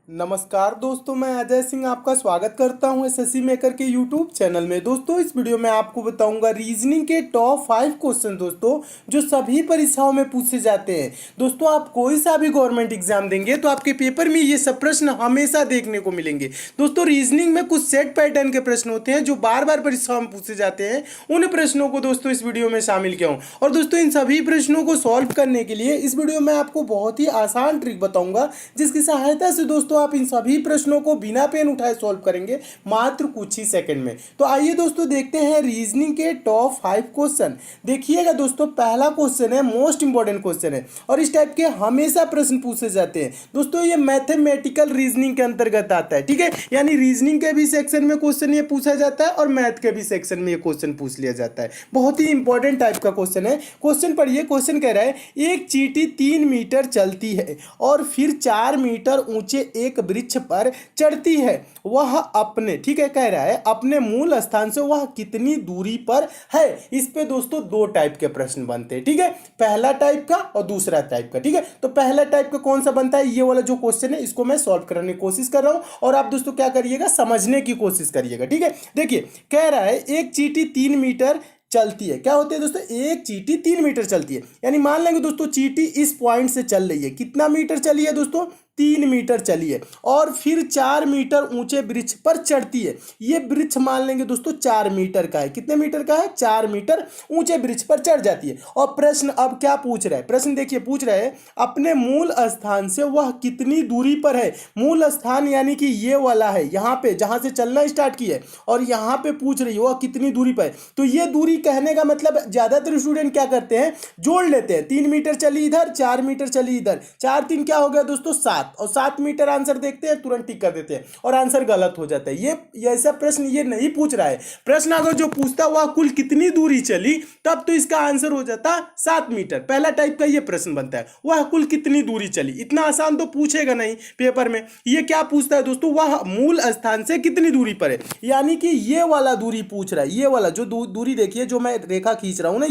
नमस्कार दोस्तों, मैं अजय सिंह आपका स्वागत करता हूं एसएससी मेकर के यूट्यूब चैनल में। दोस्तों इस वीडियो में आपको बताऊंगा रीजनिंग के टॉप 5 क्वेश्चन दोस्तों जो सभी परीक्षाओं में पूछे जाते हैं। दोस्तों आप कोई सा भी गवर्नमेंट एग्जाम देंगे तो आपके पेपर में ये सब प्रश्न हमेशा देखने को मिलेंगे। दोस्तों रीजनिंग में कुछ सेट पैटर्न के प्रश्न होते हैं जो बार बार परीक्षाओं में पूछे जाते हैं। उन प्रश्नों को दोस्तों इस वीडियो में शामिल किया हूँ और दोस्तों इन सभी प्रश्नों को सॉल्व करने के लिए इस वीडियो में आपको बहुत ही आसान ट्रिक बताऊंगा, जिसकी सहायता से दोस्तों आप इन सभी प्रश्नों को बिना पेन उठाए सॉल्व करेंगे मात्र कुछ ही सेकंड में। तो आइए दोस्तों देखते हैं रीजनिंग के टॉप 5 क्वेश्चन। देखिएगा दोस्तों, पहला क्वेश्चन है मोस्ट इंपॉर्टेंट क्वेश्चन है और इस टाइप के हमेशा प्रश्न पूछे जाते हैं। दोस्तों ये मैथमेटिकल रीजनिंग के अंतर्गत आता है, ठीक है। यानी रीजनिंग के भी सेक्शन में क्वेश्चन ये पूछा जाता है और मैथ के भी सेक्शन में ये क्वेश्चन पूछ लिया जाता है। बहुत ही इंपॉर्टेंट टाइप का क्वेश्चन है। क्वेश्चन पढ़िए, क्वेश्चन कह रहा है एक चींटी 3 मीटर चलती है और फिर 4 मीटर ऊंचे एक वृक्ष पर चढ़ती है। वह अपने, ठीक है, कह रहा है अपने मूल स्थान से वह कितनी दूरी पर है। इस पे दोस्तों दो टाइप के प्रश्न बनते हैं, ठीक है। पहला टाइप का और दूसरा टाइप का, ठीक है। तो पहला टाइप का कौन सा बनता है, ये वाला जो क्वेश्चन है इसको मैं सॉल्व करने की कोशिश कर रहा हूं और आप दोस्तों क्या करिएगा, समझने की कोशिश करिएगा, ठीक है। देखिए कह रहा है एक चींटी 3 मीटर चलती है। क्या होती है दोस्तों, एक चींटी 3 मीटर चलती है। यानी मान लेंगे दोस्तों चींटी इस पॉइंट से चल रही है। कितना मीटर चली है दोस्तों, 3 मीटर चली है और फिर 4 मीटर ऊंचे वृक्ष पर चढ़ती है। ये वृक्ष मान लेंगे दोस्तों 4 मीटर का है। कितने मीटर का है, 4 मीटर ऊंचे वृक्ष पर चढ़ जाती है। और प्रश्न अब क्या पूछ रहा है, प्रश्न देखिए पूछ रहा है अपने मूल स्थान से वह कितनी दूरी पर है। मूल स्थान यानी कि ये वाला है, यहाँ पे जहां से चलना स्टार्ट की है और यहाँ पे पूछ रही है वह कितनी दूरी पर है। तो ये दूरी कहने का मतलब ज्यादातर स्टूडेंट क्या करते हैं, जोड़ लेते हैं। 3 मीटर चली इधर, 4 मीटर चली इधर, 4 3 क्या हो गया दोस्तों 7 और 7 मीटर आंसर देखते हैं, तुरंत टिक कर देते हैं और आंसर गलत हो जाता है। ये ऐसा प्रश्न ये नहीं पूछ रहा है। प्रश्न अगर जो पूछता वह कुल कितनी दूरी चली, तब तो इसका आंसर हो जाता 7 मीटर। पहला टाइप का ये प्रश्न बनता है, वह कुल कितनी दूरी चली। इतना आसान तो पूछेगा नहीं पेपर में। ये क्या पूछता है दोस्तों, वह मूल स्थान से कितनी दूरी पर है। यानी कि ये वाला दूरी पूछ रहा है। ये वाला जो दूरी देखिए, जो मैं रेखा खींच रहा हूं ना,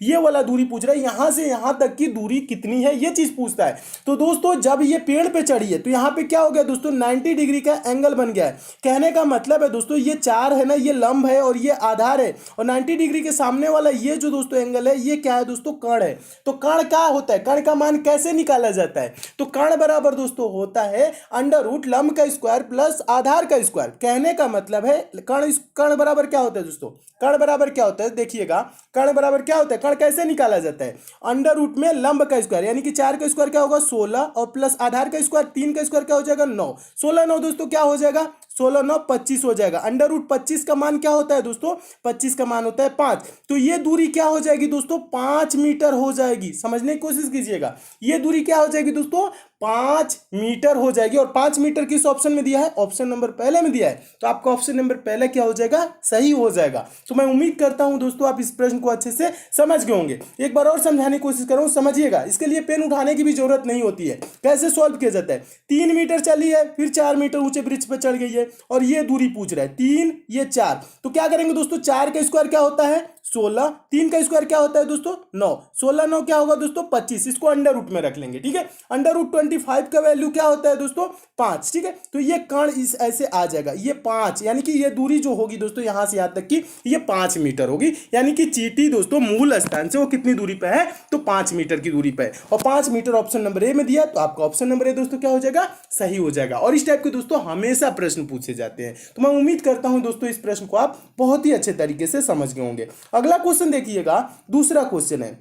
ये वाला दूरी पूछ रहा है। यहां से यहां तक की दूरी कितनी है, ये चीज पूछता है। तो दोस्तों जब ये पेड़ पे चढ़ी है तो यहाँ पे क्या हो गया दोस्तों, 90 डिग्री का एंगल बन गया है। कहने का मतलब है दोस्तों ये 4 है ना, ये लंब है और ये आधार है और 90 डिग्री के सामने वाला ये जो दोस्तों एंगल है, ये क्या है दोस्तों, कर्ण है। तो कर्ण क्या होता है, कर्ण का मान कैसे निकाला जाता है, तो कर्ण बराबर दोस्तों होता है अंडर रूट लंब का स्क्वायर प्लस आधार का स्क्वायर। कहने का मतलब है कर्ण बराबर क्या होता है दोस्तों, कर्ण बराबर क्या होता है, देखिएगा कर्ण बराबर क्या होता है, कर्ण कैसे निकाला जाता है, अंडर रूट में लंब का स्क्वायर यानी कि 4 का स्क्वायर क्या होगा 16 और प्लस आधार का स्क्वायर 3 का स्क्वायर क्या हो जाएगा 9। 16 9 दोस्तों क्या हो जाएगा, 16 9 25 हो जाएगा। अंडर रूट 25 का मान क्या होता है दोस्तों, 25 का मान होता है 5। तो ये दूरी क्या हो जाएगी दोस्तों, 5 मीटर हो जाएगी। समझने की कोशिश कीजिएगा, ये दूरी क्या हो जाएगी दोस्तों, 5 मीटर हो जाएगी। और 5 मीटर किस ऑप्शन में दिया है, ऑप्शन नंबर पहले में दिया है। तो आपका ऑप्शन नंबर पहले क्या हो जाएगा, सही हो जाएगा। तो मैं उम्मीद करता हूं दोस्तों आप इस प्रश्न को अच्छे से समझ गए होंगे। एक बार और समझाने की कोशिश कर रहा हूं, समझिएगा। इसके लिए पेन उठाने की भी जरूरत नहीं होती है। कैसे सॉल्व किया जाता है, 3 मीटर चली है, फिर 4 मीटर ऊंचे वृक्ष पर चढ़ गई है और ये दूरी पूछ रहा है 3 ये 4। तो क्या करेंगे दोस्तों, 4 का स्क्वायर क्या होता है 16, 3 का स्क्वायर क्या होता है दोस्तों 9, 16 9 क्या होगा दोस्तों 25। इसको अंडर रूट में रख लेंगे, ठीक है। अंडर रूट 25 का वैल्यू क्या होता है दोस्तों 5, ठीक है। तो ये कर्ण इस ऐसे आ जाएगा, ये 5 यानी कि ये दूरी जो होगी दोस्तों यहां से यहां तक की ये 5 मीटर होगी। यानी कि चींटी दोस्तों मूल स्थान से वो कितनी दूरी पे है, तो 5 मीटर की दूरी पे है और 5 मीटर ऑप्शन नंबर ए में दिया। तो आपका ऑप्शन नंबर ए दोस्तों क्या हो जाएगा, सही हो जाएगा। और इस टाइप के दोस्तों हमेशा प्रश्न पूछे जाते हैं। तो मैं उम्मीद करता हूं दोस्तों इस प्रश्न को आप बहुत ही अच्छे तरीके से समझ गए होंगे। अगला क्वेश्चन देखिएगा, दूसरा क्वेश्चन है।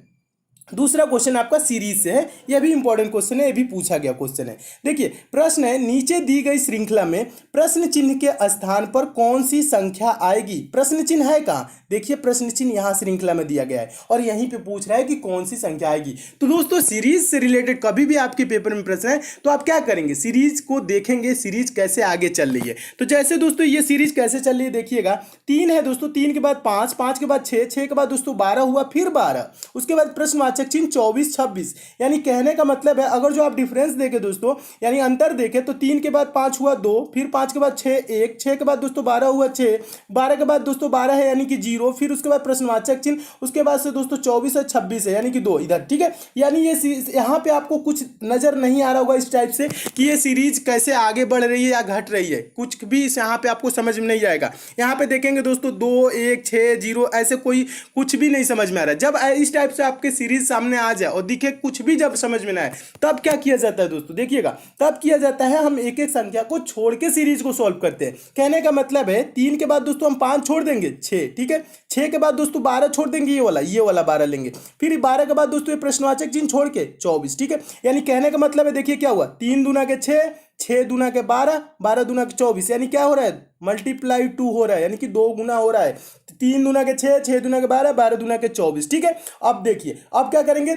दूसरा क्वेश्चन आपका सीरीज से है, यह भी इंपॉर्टेंट क्वेश्चन है, यह भी पूछा गया क्वेश्चन है। देखिए प्रश्न है, नीचे दी गई श्रृंखला में प्रश्न चिन्ह के स्थान पर कौन सी संख्या आएगी। प्रश्न चिन्ह है कहाँ, देखिए प्रश्न चिन्ह यहाँ श्रृंखला में दिया गया है और यहीं पे पूछ रहा है कि कौन सी संख्या आएगी। तो दोस्तों सीरीज से रिलेटेड कभी भी आपके पेपर में प्रश्न है तो आप क्या करेंगे, सीरीज को देखेंगे, सीरीज कैसे आगे चल रही है। तो जैसे दोस्तों ये सीरीज कैसे चल रही है, देखिएगा 3 है दोस्तों, 3 के बाद 5, 5 के बाद 6, 6 के बाद दोस्तों 12 हुआ, फिर 12, उसके बाद प्रश्नवाचक प्रश्नवाचक चिन्ह 24 26। यानी कहने का मतलब है अगर जो आप डिफरेंस देखें दोस्तों, यानी अंतर देखें तो 3 के बाद 5 हुआ 2, फिर 5 के बाद 6 1, 6 के बाद दोस्तों 12 हुआ 6, 12 के बाद दोस्तों 12 है यानी कि 0, फिर उसके बाद प्रश्नवाचक चिन्ह, उसके बाद से दोस्तों 24 है 26 है यानी कि 2 इधर। ठीक है, यानी ये यहाँ पे आपको कुछ नजर नहीं आ रहा होगा इस टाइप से कि ये सीरीज कैसे आगे बढ़ रही है या घट रही है, कुछ भी इस यहाँ पे आपको समझ में नहीं आएगा। यहाँ पे देखेंगे दोस्तों 2 1 6 0 ऐसे कोई कुछ भी नहीं समझ में आ रहा है। जब इस टाइप से आपके सीरीज सामने आ जाए और दिखे कुछ भी जब समझ में ना आए, तब क्या किया जाता है दोस्तों, देखिएगा तब किया जाता है हम एक एक संख्या को छोड़ के सीरीज को सॉल्व करते हैं। कहने का मतलब है 3 के बाद दोस्तों हम 5 छोड़ देंगे 6, ठीक है, 6 के बाद दोस्तों 12 छोड़ देंगे, ये वाला 12 लेंगे, फिर 12 के बाद दोस्तों ये प्रश्नवाचक चिन्ह छोड़ के 24। ठीक है, यानी कहने का मतलब है देखिए क्या हुआ, 3 दूना के 6, 6 दूना के 12, 12 दूना के 24, यानी क्या हो रहा है, मल्टीप्लाई 2 हो रहा है, यानी कि 2 गुना हो रहा है। 3 दूना के 6, 6 दूना के 12, 12 दूना के 24। ठीक है, अब देखिए अब क्या करेंगे,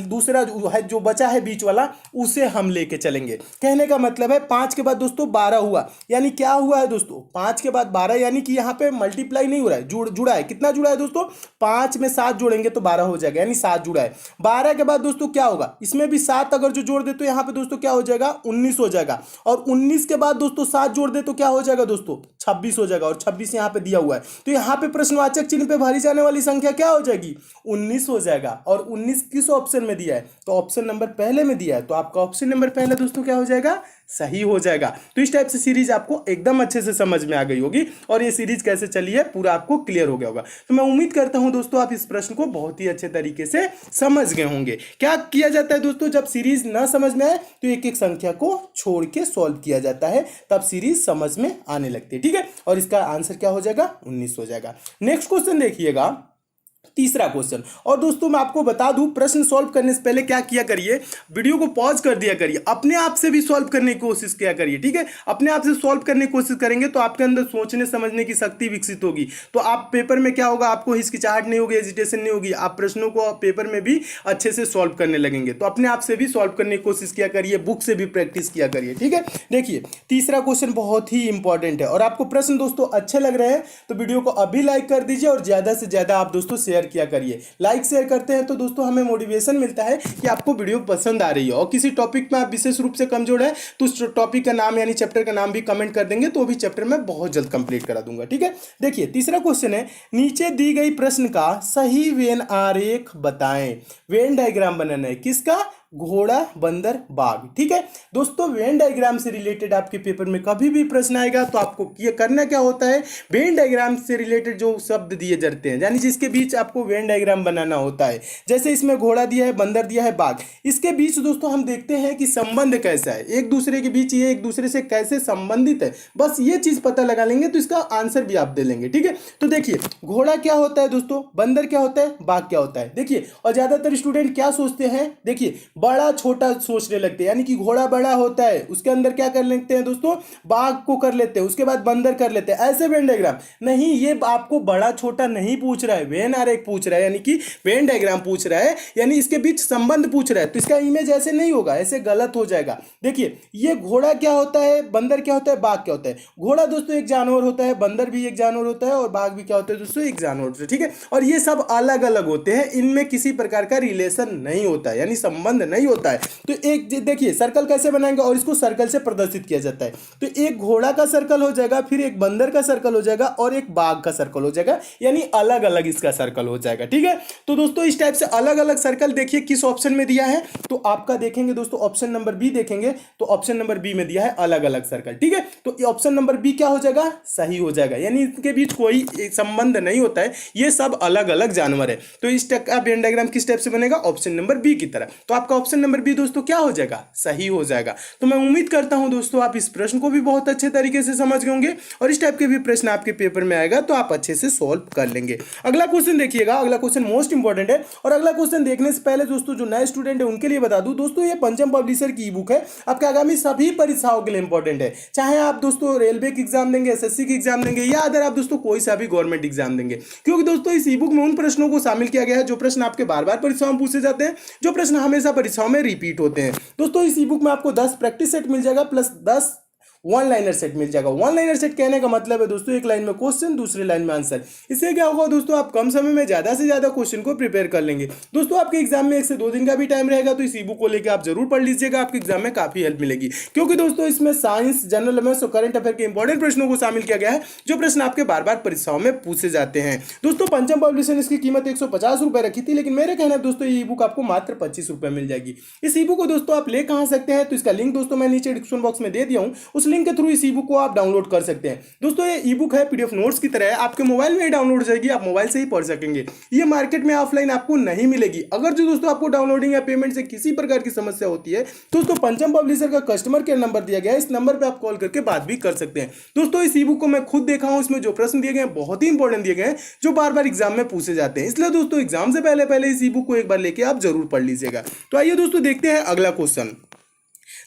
दूसरा जो बचा है बीच वाला उसे हम लेके चलेंगे। कहने का मतलब है 5 के बाद दोस्तों 12 हुआ, यानी क्या हुआ है दोस्तों, 5 के बाद 12 यानी कि यहाँ पे मल्टीप्लाई नहीं हो रहा है, जुड़ा है। कितना जुड़ा है दोस्तों, 5 में 7 जोड़ेंगे तो 12 हो जाएगा, यानी 7 जुड़ा है। 12 के बाद दोस्तों क्या होगा, इसमें भी 7 अगर जो जोड़ दे तो यहाँ पे दोस्तों क्या हो जाएगा, 19 हो जाएगा, और 19 के बाद दोस्तों 7 जोड़ दे तो क्या हो जाएगा दोस्तों, 26 हो जाएगा, और 26 यहाँ पे दिया हुआ है, तो यहाँ पे प्रश्नवाचक चिन्ह पे भरी जाने वाली संख्या क्या हो जाएगी, 19 हो जाएगा। और 19 किस ऑप्शन में दिया है, तो ऑप्शन नंबर पहले में दिया है, तो आपका ऑप्शन नंबर पहले दोस्तों क्या हो जाएगा, सही हो जाएगा। तो इस टाइप से सीरीज आपको एकदम अच्छे से समझ में आ गई होगी, और ये सीरीज कैसे चली है पूरा आपको क्लियर हो गया होगा। तो मैं उम्मीद करता हूं दोस्तों आप इस प्रश्न को बहुत ही अच्छे तरीके से समझ गए होंगे। क्या किया जाता है दोस्तों, जब सीरीज ना समझ में आए तो एक एक संख्या को छोड़ के सॉल्व किया जाता है, तब सीरीज समझ में आने लगती है। ठीक है, और इसका आंसर क्या हो जाएगा, 19 हो जाएगा। नेक्स्ट क्वेश्चन देखिएगा, तीसरा क्वेश्चन। और दोस्तों मैं आपको बता दूं, प्रश्न सॉल्व करने से पहले क्या किया करिए, वीडियो को पॉज कर दिया करिए, अपने आप से भी सॉल्व करने की कोशिश किया करिए। ठीक है, अपने आप से सॉल्व करने की कोशिश करेंगे तो आपके अंदर सोचने समझने की शक्ति विकसित होगी, तो आप पेपर में क्या होगा, आपको हिचकिचाहट नहीं होगी, हेजिटेशन नहीं होगी, आप प्रश्नों को पेपर में भी अच्छे से सॉल्व करने लगेंगे। तो अपने आप से भी सॉल्व करने की कोशिश किया करिए, बुक से भी प्रैक्टिस किया करिए। ठीक है, देखिए तीसरा क्वेश्चन बहुत ही इंपॉर्टेंट है, और आपको प्रश्न दोस्तों अच्छे लग रहे हैं तो वीडियो को अभी लाइक कर दीजिए, और ज्यादा से ज्यादा आप दोस्तों शेयर किया करिए। लाइक शेयर करते हैं तो दोस्तों हमें मोटिवेशन मिलता है कि आपको वीडियो पसंद आ रही है, और किसी टॉपिक में आप विशेष रूप से कमजोर है तो उस टॉपिक का नाम यानी चैप्टर का नाम भी कमेंट कर देंगे, तो भी चैप्टर में बहुत जल्द कंप्लीट करा दूंगा। ठीक है, देखिए तीसरा क्वेश्चन है, नीचे दी गई प्रश्न का सही वेन आरेख बताएं। वेन डायग्राम बनाना है, किसका, घोड़ा बंदर बाघ। ठीक है दोस्तों, वेन डायग्राम से रिलेटेड आपके पेपर में कभी भी प्रश्न आएगा तो आपको ये करना क्या होता है, वेन डायग्राम से रिलेटेड जो शब्द दिए जाते हैं यानी जिसके बीच आपको वेन डायग्राम बनाना होता है, जैसे इसमें घोड़ा दिया है, बंदर दिया है, बाघ, इसके बीच दोस्तों हम देखते हैं कि संबंध कैसा है, एक दूसरे के बीच ये एक दूसरे से कैसे संबंधित है, बस ये चीज पता लगा लेंगे तो इसका आंसर भी आप दे लेंगे। ठीक है, तो देखिए घोड़ा क्या होता है दोस्तों, बंदर क्या होता है, बाघ क्या होता है। देखिए, और ज्यादातर स्टूडेंट क्या सोचते हैं, देखिए बड़ा छोटा सोचने लगते हैं, यानी कि घोड़ा बड़ा होता है उसके अंदर क्या कर लेते हैं दोस्तों, बाघ को कर लेते हैं, उसके बाद बंदर कर लेते हैं, ऐसे वेन डायग्राम नहीं, ये आपको बड़ा छोटा नहीं पूछ रहा है, वेन आरेख पूछ रहा है, यानी कि वेन डायग्राम पूछ रहा है, यानी इसके बीच संबंध पूछ रहा है, तो इसका इमेज ऐसे नहीं होगा, ऐसे गलत हो जाएगा। देखिए ये घोड़ा क्या होता है, बंदर क्या होता है, बाघ क्या होता है। घोड़ा दोस्तों एक जानवर होता है, बंदर भी एक जानवर होता है, और बाघ भी क्या होता है दोस्तों, एक जानवर होता है। ठीक है, और ये सब अलग अलग होते हैं, इनमें किसी प्रकार का रिलेशन नहीं होता है, यानी संबंध नहीं होता है। तो एक देखिए सर्कल कैसे बनाएंगे, और इसको सर्कल से प्रदर्शित किया जाता है, तो एक घोड़ा का सर्कल हो जाएगा, फिर एक बंदर का सर्कल हो जाएगा, और एक बाघ का सर्कल हो जाएगा, यानी अलग अलग इसका सर्कल हो जाएगा। ठीक है, तो दोस्तों इस टाइप से अलग अलग सर्कल देखिए किस ऑप्शन में दिया है, तो आपका देखेंगे दोस्तों ऑप्शन नंबर बी देखेंगे, तो ऑप्शन नंबर बी में दिया है अलग अलग सर्कल। ठीक है, तो ऑप्शन नंबर बी क्या हो जाएगा, सही हो जाएगा, यानी इनके बीच कोई संबंध नहीं होता है, ये सब अलग अलग जानवर है। तो इस टाइप का वेन डायग्राम किस टाइप से बनेगा, ऑप्शन नंबर बी की तरह, तो आपका ऑप्शन नंबर बी दोस्तों क्या हो जाएगा, सही हो जाएगा। तो मैं उम्मीद करता हूं दोस्तों आप इस प्रश्न को भी बहुत अच्छे तरीके से समझ गए होंगे, और इस टाइप के भी प्रश्न आपके पेपर में आएगा तो आप अच्छे से सॉल्व कर लेंगे। अगला क्वेश्चन देखिएगा, अगला क्वेश्चन मोस्ट इंपॉर्टेंट है, और अगला क्वेश्चन देखने से पहले दोस्तों जो नए स्टूडेंट है उनके लिए बता दूं दोस्तों, ये पंचम पब्लिशर की ई बुक है, आपके आगामी सभी परीक्षाओं के लिए इंपॉर्टेंट है, चाहे आप दोस्तों रेलवे की एग्जाम देंगे, एसएससी की एग्जाम देंगे, या अगर आप दोस्तों कोई सा भी गवर्नमेंट एग्जाम देंगे, क्योंकि दोस्तों इस ई बुक में उन प्रश्नों को शामिल किया गया है जो प्रश्न आपके बार बार परीक्षाओं में पूछे जाते हैं, जो प्रश्न हमेशा परीक्षाओं में रिपीट होते हैं। दोस्तों इस ई बुक में आपको 10 प्रैक्टिस सेट मिल जाएगा, प्लस 10 वन लाइनर सेट मिल जाएगा। वन लाइनर सेट कहने का मतलब है दोस्तों एक लाइन में क्वेश्चन, दूसरे लाइन में आंसर। इससे क्या होगा दोस्तों, आप कम समय में ज्यादा से ज्यादा क्वेश्चन को प्रिपेयर कर लेंगे। दोस्तों आपके एग्जाम में 1 से 2 दिन का भी टाइम रहेगा, तो इस ई बुक को लेकर आप जरूर पढ़ लीजिएगा, आपके एग्जाम में काफी हेल्प मिलेगी। क्योंकि दोस्तों इसमें साइंस, जनरल अवेयरनेस और करंट अफेयर के इंपॉर्टेंट प्रश्नों को शामिल किया गया है, जो प्रश्न आपके बार बार परीक्षाओं में पूछे जाते हैं। दोस्तों पंचम पब्लिशर ने इसकी कीमत 150 रुपए रखी थी, लेकिन मेरे कहना है दोस्तों ये ई बुक आपको मात्र 25 रुपए मिल जाएगी। इस ई बुक को दोस्तों आप ले कहां सकते हैं, तो इसका लिंक दोस्तों मैं नीचे डिस्क्रिप्शन बॉक्स में दे दिया हूं, उस लिंक के थ्रू इस ई बुक को आप डाउनलोड कर सकते हैं। दोस्तों ये ई बुक है पीडीएफ नोट्स की तरह है, आपके मोबाइल में ही डाउनलोड हो जाएगी, आप मोबाइल से ही पढ़ सकेंगे। ये मार्केट में ऑफलाइन आपको नहीं मिलेगी। अगर जो दोस्तों आपको डाउनलोडिंग या पेमेंट से किसी प्रकार की समस्या होती है, दोस्तों पंचम पब्लिशर का कस्टमर केयर नंबर दिया गया है, इस नंबर पर आप कॉल करके बात भी कर सकते हैं। दोस्तों इस ई बुक को मैं खुद देखा हूं, इसमें जो प्रश्न दिए गए हैं बहुत ही इंपॉर्टेंट दिए गए हैं, जो बार बार एग्जाम में पूछे जाते हैं। इसलिए दोस्तों एग्जाम से पहले इस ई बुक को एक बार लेके आप जरूर पढ़ लीजिएगा। तो आइए दोस्तों देखते हैं अगला क्वेश्चन।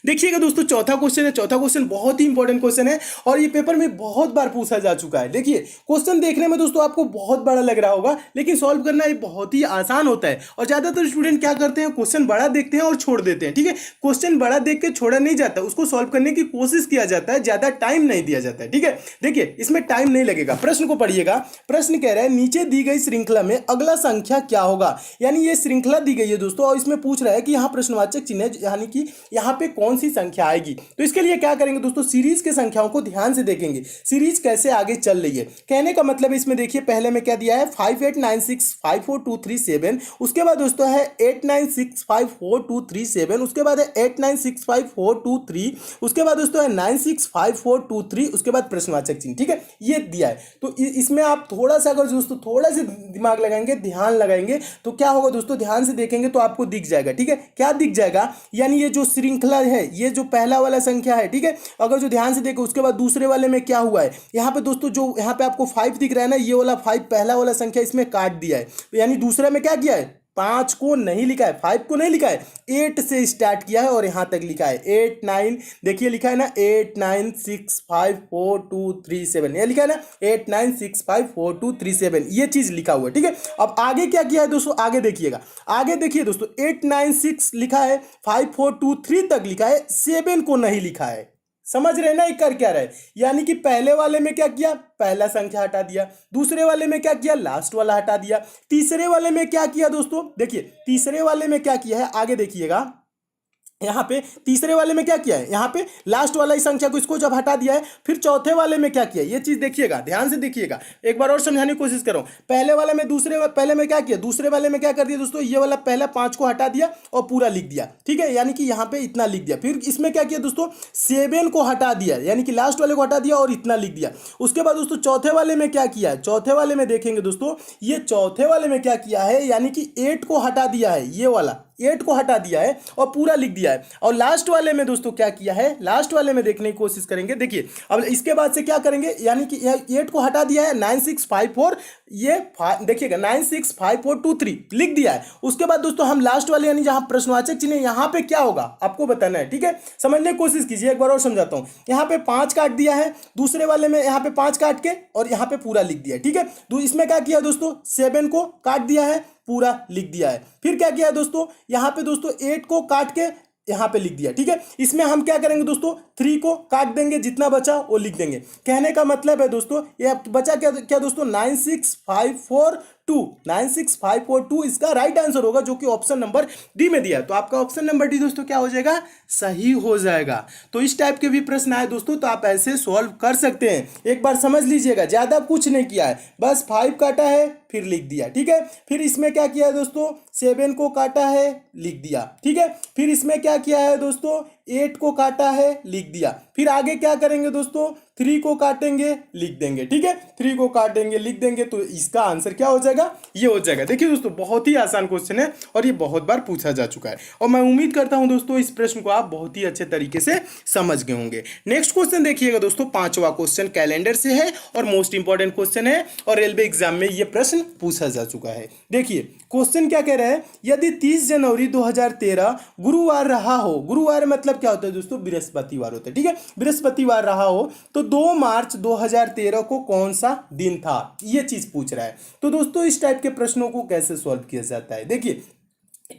देखिएगा दोस्तों चौथा क्वेश्चन है। चौथा क्वेश्चन बहुत ही इंपॉर्टेंट क्वेश्चन है और ये पेपर में बहुत बार पूछा जा चुका है। देखिए क्वेश्चन देखने में दोस्तों आपको बहुत बड़ा लग रहा होगा, लेकिन सॉल्व करना ये बहुत ही आसान होता है। और ज्यादातर स्टूडेंट क्या करते हैं, क्वेश्चन बड़ा देखते हैं और छोड़ देते हैं। ठीक है, क्वेश्चन बड़ा देख के छोड़ा नहीं जाता, उसको सॉल्व करने की कोशिश किया जाता है, ज्यादा टाइम नहीं दिया जाता है। ठीक है, देखिए इसमें टाइम नहीं लगेगा। प्रश्न को पढ़िएगा। प्रश्न कह रहा है नीचे दी गई श्रृंखला में अगला संख्या क्या होगा। यानी ये श्रृंखला दी गई है दोस्तों, और इसमें पूछ रहा है कि यहाँ प्रश्नवाचक चिन्ह यानी कि यहाँ पे कौन सी संख्या आएगी। तो इसके लिए क्या करेंगे दोस्तों, सीरीज के संख्याओं को ध्यान से देखेंगे, सीरीज कैसे आगे चल रही है। कहने का मतलब इसमें देखिए पहले में क्या दिया है 58965427, उसके बाद दोस्तों है 89654237, उसके बाद है 896542, उसके बाद दोस्तों है 965423, उसके बाद प्रश्नवाचक चिन्ह। ठीक है, ये दिया है। तो इसमें आप थोड़ा सा अगर दोस्तों थोड़ा सा दिमाग लगाएंगे, ध्यान लगाएंगे, तो क्या होगा दोस्तों, ध्यान से देखेंगे तो आपको दिख जाएगा। ठीक है, क्या दिख जाएगा, यानी ये जो श्रृंखला है, ये जो पहला वाला संख्या है, ठीक है, अगर जो ध्यान से देखो उसके बाद दूसरे वाले में क्या हुआ है, यहाँ पे दोस्तों जो यहाँ पे आपको 5 दिख रहा है ना, ये वाला 5 पहला वाला संख्या इसमें काट दिया है। तो यानी दूसरे में क्या किया है, 5 को नहीं लिखा है, 5 को नहीं लिखा है, 8 से स्टार्ट किया है और यहां तक लिखा है 8 9, देखिए लिखा है ना 89654237, ये लिखा है ना 89654237, ये चीज लिखा हुआ है। ठीक है, अब आगे क्या किया है दोस्तों, आगे देखिएगा, आगे देखिए दोस्तों 896 लिखा है, 5423 तक लिखा है, 7 को नहीं लिखा है। समझ रहे ना ये कर क्या रहा है, यानी कि पहले वाले में क्या किया, पहला संख्या हटा दिया, दूसरे वाले में क्या किया, लास्ट वाला हटा दिया, तीसरे वाले में क्या किया दोस्तों, देखिए तीसरे वाले में क्या किया है, आगे देखिएगा, यहाँ पे तीसरे वाले में क्या किया है, यहाँ पे लास्ट वाला ही संख्या को इसको जब हटा दिया है, फिर चौथे वाले में क्या किया, ये चीज देखिएगा, ध्यान से देखिएगा, एक बार और समझाने की कोशिश कर रहा हूं। पहले वाले में पहले में क्या किया, दूसरे वाले में क्या कर दिया दोस्तों, ये वाला पहला 5 को हटा दिया और पूरा लिख दिया। ठीक है, यानी कि यहाँ पे इतना लिख दिया। फिर इसमें क्या किया दोस्तों, 7 को हटा दिया, यानी कि लास्ट वाले को हटा दिया और इतना लिख दिया। उसके बाद दोस्तों चौथे वाले में क्या किया है, चौथे वाले में देखेंगे दोस्तों, ये चौथे वाले में क्या किया है, यानी कि 8 को हटा दिया है, ये वाला 8 को हटा दिया है और पूरा लिख दिया है। और लास्ट वाले में दोस्तों क्या किया है, लास्ट वाले में देखने की कोशिश करेंगे। देखिए अब इसके बाद से क्या करेंगे, यानी कि 8 को हटा दिया है, 9654, ये देखिएगा 965423 लिख दिया है। उसके बाद दोस्तों हम लास्ट वाले यानी जहां प्रश्नवाचक चिन्ह यहाँ पे क्या होगा आपको बताना है। ठीक है, समझने की कोशिश कीजिए, एक बार और समझाता हूं। यहाँ पे 5 काट दिया है, दूसरे वाले में यहाँ पे 5 काट के और यहाँ पे पूरा लिख दिया है। ठीक है, तो इसमें क्या किया दोस्तों, 7 को काट दिया है, पूरा लिख दिया है। फिर क्या किया है दोस्तों, यहाँ पे दोस्तों 8 को काट के यहाँ पे लिख दिया। ठीक है, इसमें हम क्या करेंगे दोस्तों, 3 को काट देंगे, जितना बचा वो लिख देंगे। कहने का मतलब है दोस्तों ये बचा क्या क्या दोस्तों, 96542 इसका राइट आंसर होगा, जो कि ऑप्शन नंबर डी में दिया है। तो आपका ऑप्शन नंबर डी दोस्तों क्या हो जाएगा, सही हो जाएगा। तो इस टाइप के भी प्रश्न आए दोस्तों तो आप ऐसे सॉल्व कर सकते हैं। एक बार समझ लीजिएगा, ज्यादा कुछ नहीं किया है, बस 5 काटा है फिर लिख दिया। ठीक है, फिर इसमें क्या किया है दोस्तों, 7 को काटा है लिख दिया। ठीक है, फिर इसमें क्या किया है दोस्तों, 8 को काटा है लिख दिया। फिर आगे क्या करेंगे दोस्तों, 3 को काटेंगे लिख देंगे। ठीक है, 3 को काटेंगे लिख देंगे, तो इसका आंसर क्या हो जाएगा, ये हो जाएगा। देखिए दोस्तों बहुत ही आसान क्वेश्चन है और ये बहुत बार पूछा जा चुका है, और मैं उम्मीद करता हूं दोस्तों इस प्रश्न को आप बहुत ही अच्छे तरीके से समझ गए होंगे। नेक्स्ट क्वेश्चन देखिएगा दोस्तों, 5वां क्वेश्चन कैलेंडर से है और मोस्ट इंपॉर्टेंट क्वेश्चन है, और रेलवे एग्जाम में ये प्रश्न पूछा जा चुका है। देखिए क्वेश्चन क्या कह रहा है, यदि 30 जनवरी 2013 गुरुवार रहा हो, गुरुवार मतलब क्या होता है दोस्तों, बृहस्पतिवार होता है। ठीक है, बृहस्पतिवार रहा हो तो 2 मार्च 2013 को कौन सा दिन था, ये चीज पूछ रहा है। तो दोस्तों इस टाइप के प्रश्नों को कैसे सॉल्व किया जाता है, देखिए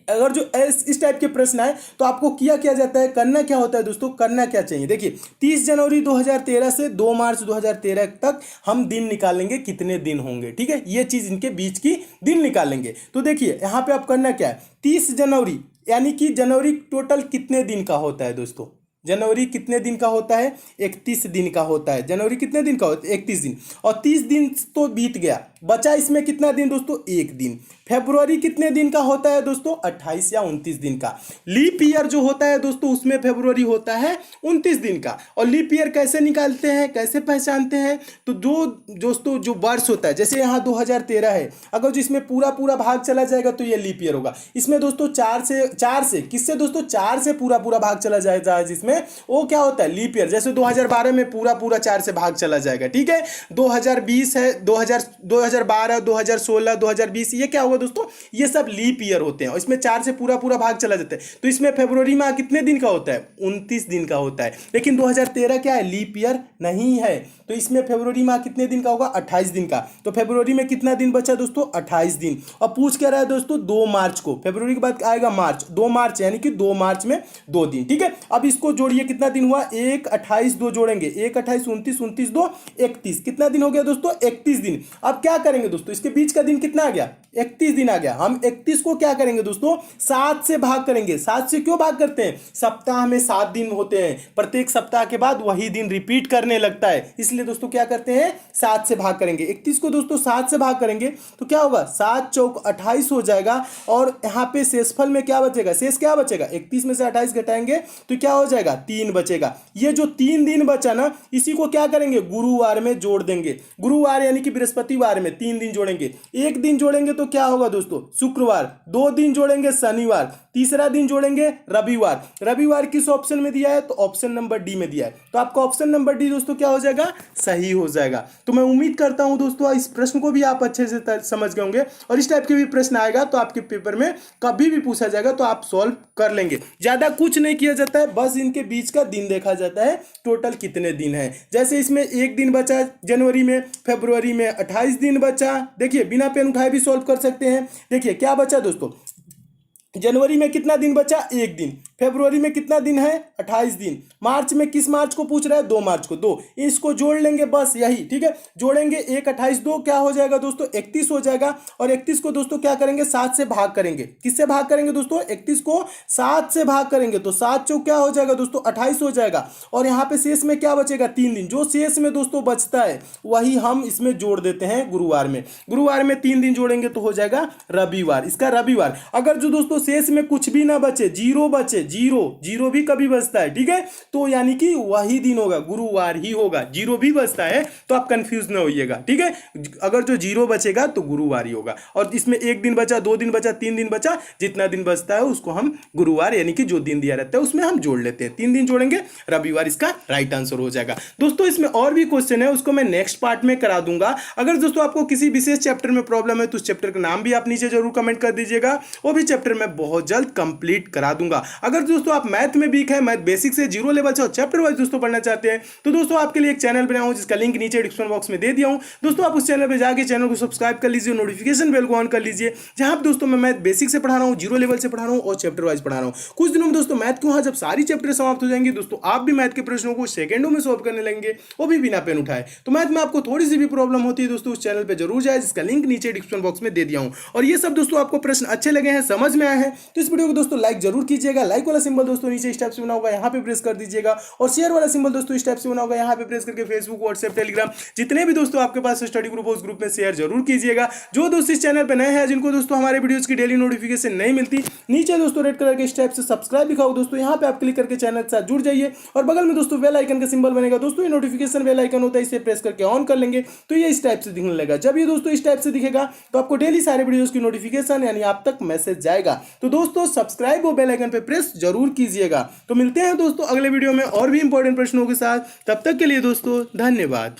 अगर जो इस टाइप के प्रश्न आए तो आपको किया जाता है, करना क्या होता है दोस्तों, करना क्या चाहिए। देखिए 30 जनवरी 2013 से 2 मार्च 2013 तक हम दिन निकालेंगे, कितने दिन होंगे, ठीक है, ये चीज इनके बीच की दिन निकालेंगे। तो देखिए यहाँ पे आप करना क्या है, 30 जनवरी यानी कि जनवरी टोटल कितने दिन का होता है दोस्तों, जनवरी कितने दिन का होता है, 31 दिन का होता है। जनवरी कितने दिन का होता है, 31 दिन। और 30 दिन तो बीत गया, बचा इसमें कितना दिन दोस्तों, एक दिन। फेब्रुवरी कितने दिन का होता है दोस्तों, 28 या 29 दिन का। लीप ईयर जो होता है दोस्तों उसमें फेब्रुवरी होता है 29 दिन का। और लीप ईयर कैसे निकालते हैं, कैसे पहचानते हैं, तो दोस्तों जो वर्ष होता है, जैसे यहाँ 2013 है, अगर जो इसमें पूरा पूरा भाग चला जाएगा तो ये लीप ईयर होगा। इसमें दोस्तों चार से किससे दोस्तों, 4 से पूरा पूरा भाग चला जाएगा, जिसमें वो क्या होता है, लीप ईयर। जैसे 2012 में पूरा पूरा 4 से भाग चला जाएगा, ठीक है। 2020 है, 2012, 2016, 2020, ये क्या होगा दोस्तों, ये सब लीप ईयर होते हैं और इसमें 4 से पूरा पूरा भाग चला जाता है। तो इसमें फरवरी माह कितने दिन का होता है, 29 दिन का होता है। लेकिन 2013 क्या है, लीप ईयर नहीं है, तो इसमें फरवरी माह कितने दिन का होगा, 28 दिन का। तो फरवरी में कितना दिन बचा दोस्तों, 28 दिन। और पूछ क्या रहा है दोस्तों, 2 मार्च को, फरवरी के बाद आएगा मार्च, 2 मार्च यानी कि 2 मार्च में 2 दिन, ठीक है। अब इसको जोड़िए, कितना दिन हुआ, 1, 28, 2 जोड़ेंगे, 1, 28, 29, 29, 2, 31, कितना दिन हो गया दोस्तों, 31 दिन। अब क्या करेंगे दोस्तों, इसके बीच का दिन कितना आ गया, 31 दिन आ गया। हम 31 को क्या करेंगे दोस्तों, 7 से भाग करेंगे। 7 से क्यों भाग करते हैं, सप्ताह में 7 दिन होते हैं, प्रत्येक सप्ताह के बाद वही दिन रिपीट करने लगता है, इसलिए दोस्तों क्या करते हैं, 7 से भाग करेंगे। 31 को दोस्तों 7 से भाग करेंगे तो क्या होगा, 7 चौक 28 हो जाएगा। और यहाँ पे शेषफल में क्या बचेगा, शेष क्या बचेगा, 31 में से 28 घटाएंगे तो क्या हो जाएगा, 3 बचेगा। ये जो 3 दिन बचा ना, इसी को क्या करेंगे, गुरुवार में जोड़ देंगे। गुरुवार यानी कि बृहस्पतिवार में 3 दिन जोड़ेंगे। एक दिन जोड़ेंगे तो क्या होगा दोस्तों, शुक्रवार। 2 दिन जोड़ेंगे, शनिवार। तीसरा दिन जोड़ेंगे, रविवार। रविवार किस ऑप्शन में दिया है, तो ऑप्शन नंबर डी में दिया है, तो आपका ऑप्शन नंबर डी दोस्तों क्या हो जाएगा, सही हो जाएगा। तो मैं उम्मीद करता हूं दोस्तों इस प्रश्न को भी आप अच्छे से समझ गए होंगे, और इस टाइप के भी प्रश्न आएगा तो आपके पेपर में कभी भी पूछा जाएगा तो आप सॉल्व कर लेंगे। ज्यादा कुछ नहीं किया जाता है, बस इनके बीच का दिन देखा जाता है, टोटल कितने दिन है। जैसे इसमें एक दिन बचा जनवरी में, फरवरी में 28 दिन बचा। देखिए बिना पेन उठाए भी सॉल्व कर सकते हैं। देखिए क्या बचा दोस्तों, जनवरी में कितना दिन बचा, एक दिन। फरवरी में कितना दिन है, 28 दिन। मार्च में किस मार्च को पूछ रहा है, 2 मार्च को, 2। इसको जोड़ लेंगे बस यही, ठीक है। जोड़ेंगे 1, 28, 2 क्या हो जाएगा दोस्तों, 31 हो जाएगा। और 31 को दोस्तों क्या करेंगे, 7 से भाग करेंगे। किससे भाग करेंगे दोस्तों, 31 को 7 से भाग करेंगे तो 7 चौक क्या हो जाएगा दोस्तों, 28 हो जाएगा। और यहाँ पे शेष में क्या बचेगा, 3 दिन। जो शेष में दोस्तों बचता है वही हम इसमें जोड़ देते हैं गुरुवार में। गुरुवार में 3 दिन जोड़ेंगे तो हो जाएगा रविवार, इसका रविवार। अगर जो दोस्तों शेष में कुछ भी ना बचे, जीरो बचे, जीरो भी कभी बचता है, ठीक है, तो यानी कि वही दिन होगा, गुरुवार ही होगा। जीरो भी बचता है तो आप कंफ्यूज ना होइएगा, ठीक है। अगर जो जीरो बचेगा तो गुरुवार ही होगा। और इसमें 1 दिन बचा, 2 दिन बचा, 3 दिन बचा, जितना दिन बचता है उसको हम गुरुवार यानी कि जो दिन दिया रहता है उसमें हम जोड़ लेते हैं। 3 दिन जोड़ेंगे, रविवार इसका राइट आंसर हो जाएगा। दोस्तों इसमें और भी क्वेश्चन है, उसको मैं नेक्स्ट पार्ट में करा दूंगा। अगर दोस्तों आपको किसी विशेष चैप्टर में प्रॉब्लम है तो उस चैप्टर का नाम भी आप नीचे जरूर कमेंट कर दीजिएगा, वो भी चैप्टर में बहुत जल्द कंप्लीट करा दूंगा। अगर दोस्तों आप मैथ में वीक है, मैथ बेसिक से जीरो लेवल से और चैप्टर वाइज दोस्तों पढ़ना चाहते हैं तो दोस्तों आपके लिए एक चैनल बनाया हूं जिसका लिंक नीचे डिस्क्रिप्शन बॉक्स में दे दिया हूं। दोस्तों आप उस चैनल पे जाके चैनल को सब्सक्राइब कर लीजिए, नोटिफिकेशन बेल को ऑन कर लीजिए, जहां दोस्तों मैं मैथ बेसिक से पढ़ा रहा हूं, जीरो लेवल से पढ़ा रहा हूं और चैप्टर वाइज पढ़ा रहा हूं। कुछ दिनों में दोस्तों मैथ के वहां जब सारी चैप्टर समाप्त हो जाएंगे दोस्तों आप भी मैथ के प्रश्नों को सेकंडों में सॉल्व करने लगेंगे, वो भी बिना पेन उठाए। तो मैथ में आपको थोड़ी सी भी प्रॉब्लम होती है दोस्तों उस चैनल पे जरूर जाए, जिसका लिंक नीचे डिस्क्रिप्शन बॉक्स में दे दिया हूं। और ये सब दोस्तों आपको प्रश्न अच्छे लगे हैं, समझ में आए हैं तो इस वीडियो को दोस्तों लाइक जरूर कीजिएगा। लाइक वाला सिंबल दोस्तों नीचे इस टाइप से बना होगा, यहाँ पे प्रेस कर दीजिएगा। और शेयर वाला सिंबल दोस्तों इस टाइप से बना होगा, यहाँ पे प्रेस करके फेसबुक, व्हाट्सएप, टेलीग्राम जितने भी दोस्तों आपके पास स्टडी ग्रुप हो उस ग्रुप में शेयर जरूर कीजिएगा। जो दोस्त इस चैनल पे नए हैं, जिनको दोस्तों हमारे वीडियोस की डेली नोटिफिकेशन नहीं मिलती, नीचे दोस्तों रेड कलर के इस टाइप से सब्सक्राइब लिखा हो दोस्तों, यहाँ पे आप क्लिक करके चैनल के साथ जुड़ जाइए। और बगल में दोस्तों बेल आइकन का सिंबल बनेगा दोस्तों, ये नोटिफिकेशन बेल आइकन होता है, इसे प्रेस करके ऑन कर लेंगे तो ये इस टाइप से दिखने लगेगा। जब ये दोस्तों इस टाइप से दिखेगा तो आपको डेली सारे वीडियोस की नोटिफिकेशन यानी आप तक मैसेज जाएगा। तो दोस्तों सब्सक्राइब और बेल आइकन पे प्रेस जरूर कीजिएगा। तो मिलते हैं दोस्तों अगले वीडियो में और भी इंपॉर्टेंट प्रश्नों के साथ, तब तक के लिए दोस्तों धन्यवाद।